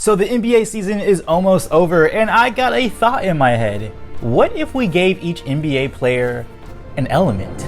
So the NBA season is almost over, and I got a thought in my head. What if we gave each NBA player an element?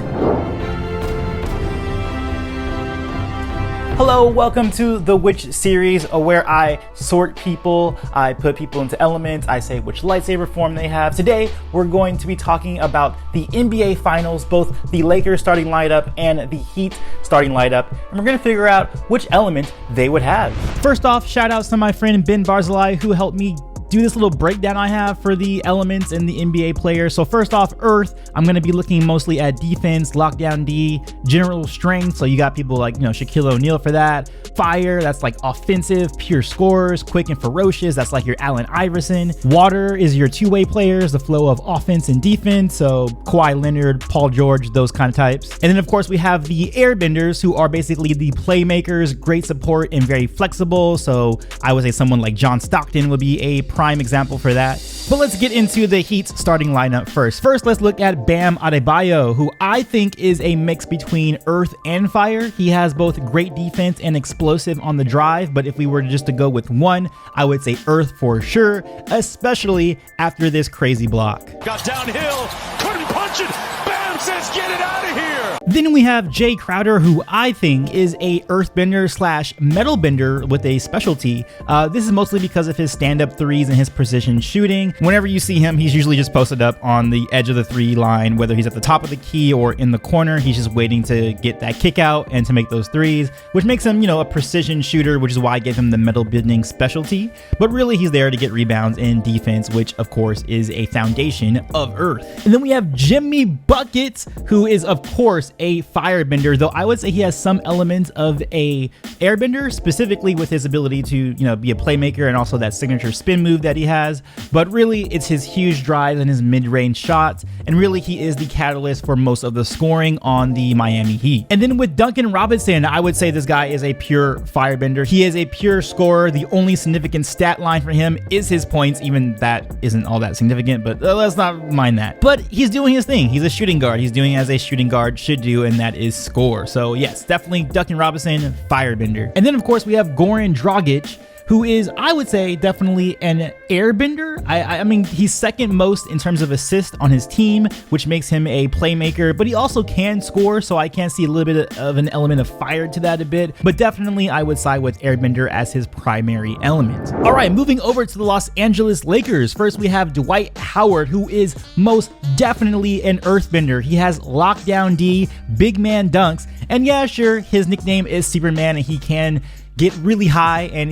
Hello, welcome to the Which series, where I sort people, I put people into elements, I say which lightsaber form they have. Today, we're going to be talking about the NBA Finals, both the Lakers starting lineup and the Heat starting lineup, and we're going to figure out which element they would have. First off, shout outs to my friend Ben Barzilai, who helped me do this little breakdown I have for the elements and the NBA players. So first off, Earth, I'm going to be looking mostly at defense, lockdown D, general strength. So you got people like, Shaquille O'Neal for that. Fire, that's like offensive, pure scorers. Quick and ferocious, that's like your Allen Iverson. Water is your two-way players, the flow of offense and defense. So Kawhi Leonard, Paul George, those kind of types. And then of course we have the Airbenders, who are basically the playmakers, great support and very flexible. So I would say someone like John Stockton would be a prime example for that. But let's get into the Heat's starting lineup first. First, let's look at Bam Adebayo, who I think is a mix between Earth and Fire. He has both great defense and explosive on the drive, but if we were just to go with one, I would say Earth for sure, especially after this crazy block. Got downhill, couldn't punch it. Bam says, get it out of here. Then we have Jae Crowder, who I think is a Earthbender slash metal bender with a specialty. This is mostly because of his stand-up threes and his precision shooting. Whenever you see him, he's usually just posted up on the edge of the three line, whether he's at the top of the key or in the corner. He's just waiting to get that kick out and to make those threes, which makes him, a precision shooter, which is why I gave him the metal bending specialty. But really, he's there to get rebounds and defense, which of course is a foundation of Earth. And then we have Jimmy Buckets, who is of course a firebender, though I would say he has some elements of a airbender, specifically with his ability to, be a playmaker and also that signature spin move that he has. But really, it's his huge drives and his mid-range shots, and really he is the catalyst for most of the scoring on the Miami Heat. And then with Duncan Robinson, I would say this guy is a pure firebender. He is a pure scorer. The only significant stat line for him is his points, even that isn't all that significant, but let's not mind that. But he's doing his thing. He's a shooting guard. He's doing as a shooting guard should do, and that is score. So yes, definitely Duncan Robinson, firebender. And then of course we have Goran Dragic, who is, I would say, definitely an airbender. I mean, he's second most in terms of assists on his team, which makes him a playmaker, but he also can score, so I can see a little bit of an element of fire to that a bit, but definitely I would side with airbender as his primary element. All right, moving over to the Los Angeles Lakers. First, we have Dwight Howard, who is most definitely an earthbender. He has lockdown D, big man dunks, and yeah, sure, his nickname is Superman, and he can get really high, and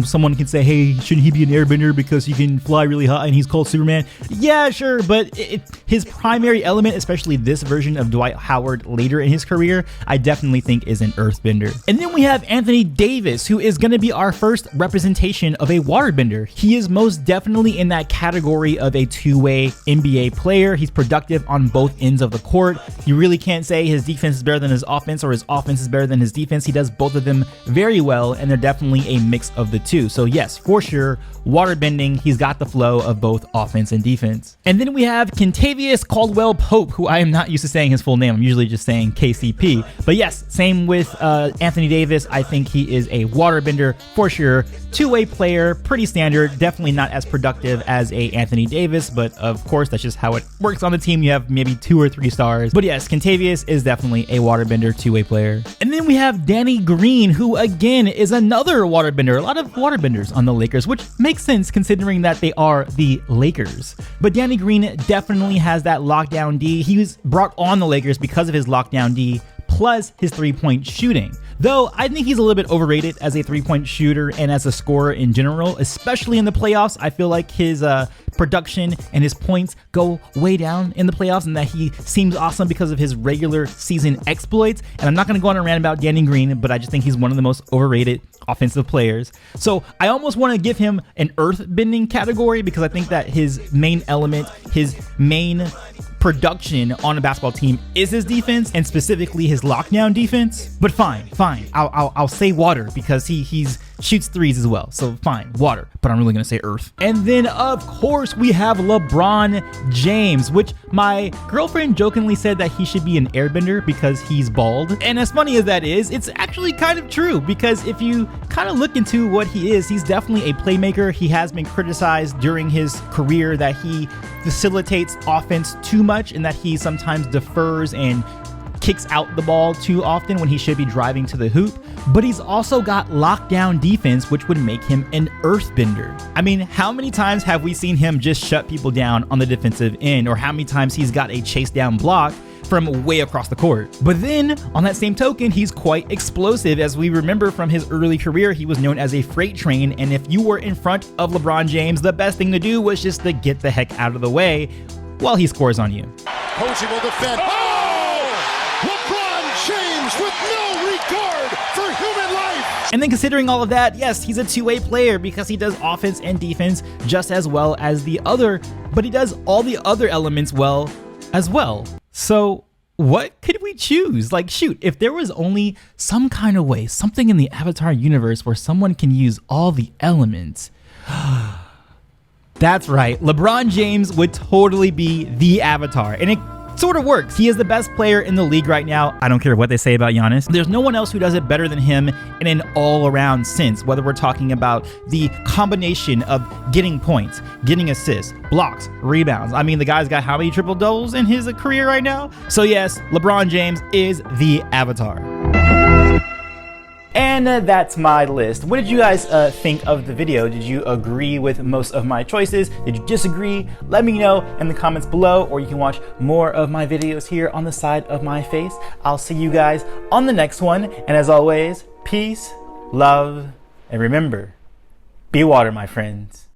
someone can say, hey, shouldn't he be an airbender because he can fly really high and he's called Superman? Yeah, sure, but his primary element, especially this version of Dwight Howard later in his career, I definitely think is an earthbender. And then we have Anthony Davis, who is going to be our first representation of a waterbender. He is most definitely in that category of a two-way NBA player. He's productive on both ends of the court. You really can't say his defense is better than his offense or his offense is better than his defense. He does both of them very well, and they're definitely a mix of the two. So yes, for sure, waterbending, he's got the flow of both offense and defense. And then we have Kentavious Caldwell-Pope, who I am not used to saying his full name. I'm usually just saying KCP. But yes, same with Anthony Davis. I think he is a waterbender for sure. Two-way player, pretty standard, definitely not as productive as a Anthony Davis, but of course that's just how it works on the team. You have maybe 2 or 3 stars. But yes, Kentavious is definitely a waterbender, two-way player. And then we have Danny Greene, who again is another waterbender. A lot of waterbenders on the Lakers, which makes sense considering that they are the Lakers. But Danny Greene definitely has that lockdown D. He was brought on the Lakers because of his lockdown D plus his three-point shooting. Though I think he's a little bit overrated as a three-point shooter and as a scorer in general, especially in the playoffs. I feel like his production and his points go way down in the playoffs, and that he seems awesome because of his regular season exploits. And I'm not going to go on a rant about Danny Greene, but I just think he's one of the most overrated offensive players. So I almost want to give him an earth-bending category because I think that his main element, his main production on a basketball team is his defense, and specifically his lockdown defense. But fine, I'll say water because he's shoots threes as well. So fine, water, but I'm really gonna say earth. And then of course we have LeBron James, which my girlfriend jokingly said that he should be an airbender because he's bald. And as funny as that is, it's actually kind of true, because if you kind of look into what he is, he's definitely a playmaker. He has been criticized during his career that he facilitates offense too much and that he sometimes defers and kicks out the ball too often when he should be driving to the hoop. But he's also got lockdown defense, which would make him an earthbender. I mean, how many times have we seen him just shut people down on the defensive end, or how many times he's got a chase down block from way across the court? But then on that same token, he's quite explosive. As we remember from his early career, he was known as a freight train, and if you were in front of LeBron James, the best thing to do was just to get the heck out of the way while he scores on you. Posey will defend. LeBron James with no regard for human life. And then considering all of that, yes, he's a two-way player because he does offense and defense just as well as the other, but he does all the other elements well as well. So what could we choose? Like, shoot, if there was only some kind of way, something in the Avatar universe where someone can use all the elements. That's right, LeBron James would totally be the Avatar, and it sort of works. He is the best player in the league right now. I don't care what they say about Giannis. There's no one else who does it better than him in an all-around sense, whether we're talking about the combination of getting points, getting assists, blocks, rebounds. I mean, the guy's got how many triple doubles in his career right now? So yes, LeBron James is the Avatar. And that's my list. What did you guys think of the video? Did you agree with most of my choices? Did you disagree? Let me know in the comments below, or you can watch more of my videos here on the side of my face. I'll see you guys on the next one. And as always, peace, love, and remember, be water, my friends.